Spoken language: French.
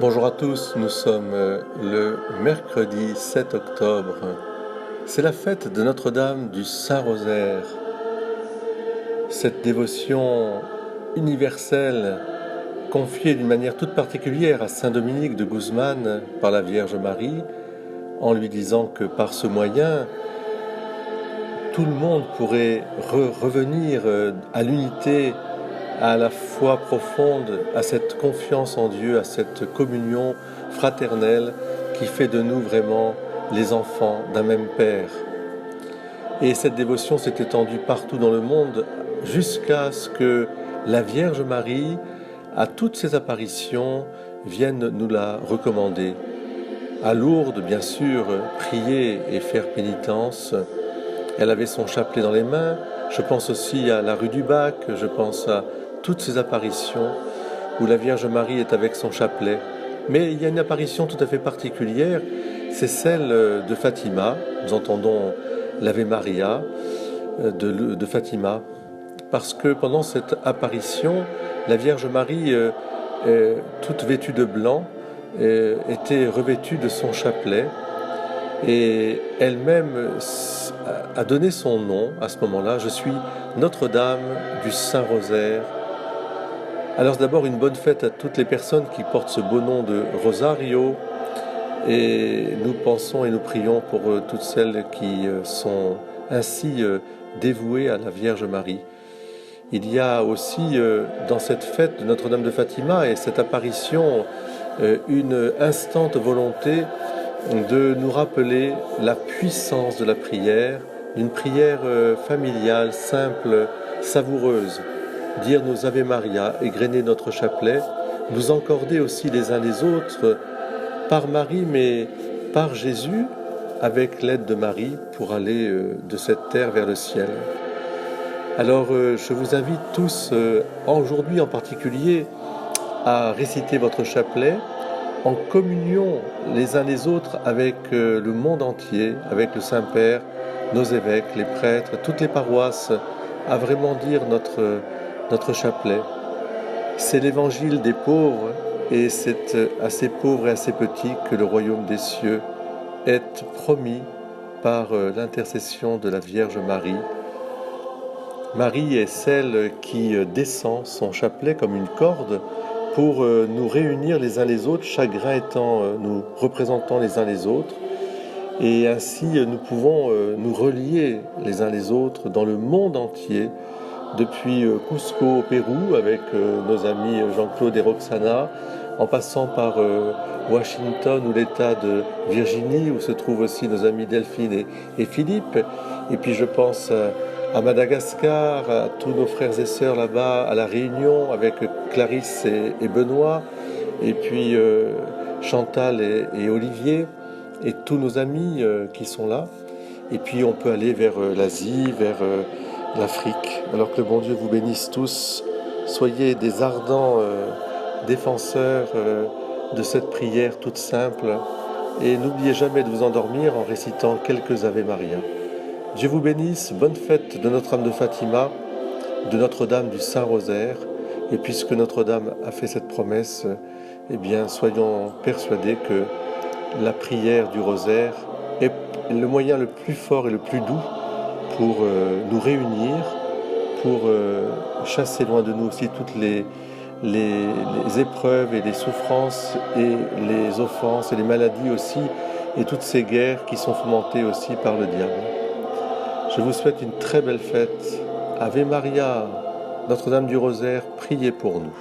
Bonjour à tous, nous sommes le mercredi 7 octobre. C'est la fête de Notre-Dame du Saint-Rosaire. Cette dévotion universelle confiée d'une manière toute particulière à Saint Dominique de Guzman par la Vierge Marie, en lui disant que par ce moyen, tout le monde pourrait revenir à l'unité, à la foi profonde, à cette confiance en Dieu, à cette communion fraternelle qui fait de nous vraiment les enfants d'un même Père. Et cette dévotion s'est étendue partout dans le monde jusqu'à ce que la Vierge Marie, à toutes ses apparitions, vienne nous la recommander. À Lourdes, bien sûr, prier et faire pénitence. Elle avait son chapelet dans les mains. Je pense aussi à la rue du Bac, je pense à toutes ces apparitions où la Vierge Marie est avec son chapelet. Mais il y a une apparition tout à fait particulière, c'est celle de Fatima. Nous entendons l'Ave Maria de Fatima, parce que pendant cette apparition, la Vierge Marie, toute vêtue de blanc, était revêtue de son chapelet, et elle-même a donné son nom à ce moment-là. Je suis Notre-Dame du Saint-Rosaire. Alors d'abord, une bonne fête à toutes les personnes qui portent ce beau nom de Rosario, et nous pensons et nous prions pour toutes celles qui sont ainsi dévouées à la Vierge Marie. Il y a aussi dans cette fête de Notre-Dame de Fatima et cette apparition une instante volonté de nous rappeler la puissance de la prière, d'une prière familiale, simple, savoureuse. Dire nos Ave Maria, égrener notre chapelet, nous encorder aussi les uns les autres par Marie, mais par Jésus, avec l'aide de Marie, pour aller de cette terre vers le ciel. Alors je vous invite tous, aujourd'hui en particulier, à réciter votre chapelet en communion les uns les autres avec le monde entier, avec le Saint-Père, nos évêques, les prêtres, toutes les paroisses, à vraiment dire notre chapelet. C'est l'évangile des pauvres, et c'est à ces pauvres et à ces petits que le royaume des cieux est promis par l'intercession de la Vierge Marie. Marie est celle qui descend son chapelet comme une corde pour nous réunir les uns les autres, chacun étant nous représentant les uns les autres. Et ainsi, nous pouvons nous relier les uns les autres dans le monde entier, depuis Cusco au Pérou, avec nos amis Jean-Claude et Roxana, en passant par Washington ou l'État de Virginie, où se trouvent aussi nos amis Delphine et Philippe. Et puis je pense à Madagascar, à tous nos frères et sœurs là-bas, à La Réunion, avec Clarisse et Benoît, et puis Chantal et Olivier, et tous nos amis qui sont là. Et puis on peut aller vers l'Asie, vers l'Afrique. Alors que le bon Dieu vous bénisse tous. Soyez des ardents défenseurs de cette prière toute simple. Et n'oubliez jamais de vous endormir en récitant quelques Ave Maria. Dieu vous bénisse, bonne fête de Notre-Dame de Fatima, de Notre-Dame du Saint-Rosaire. Et puisque Notre-Dame a fait cette promesse, eh bien, soyons persuadés que la prière du rosaire est le moyen le plus fort et le plus doux pour nous réunir, pour chasser loin de nous aussi toutes les épreuves et les souffrances et les offenses et les maladies aussi, et toutes ces guerres qui sont fomentées aussi par le diable. Je vous souhaite une très belle fête. Ave Maria, Notre-Dame du Rosaire, priez pour nous.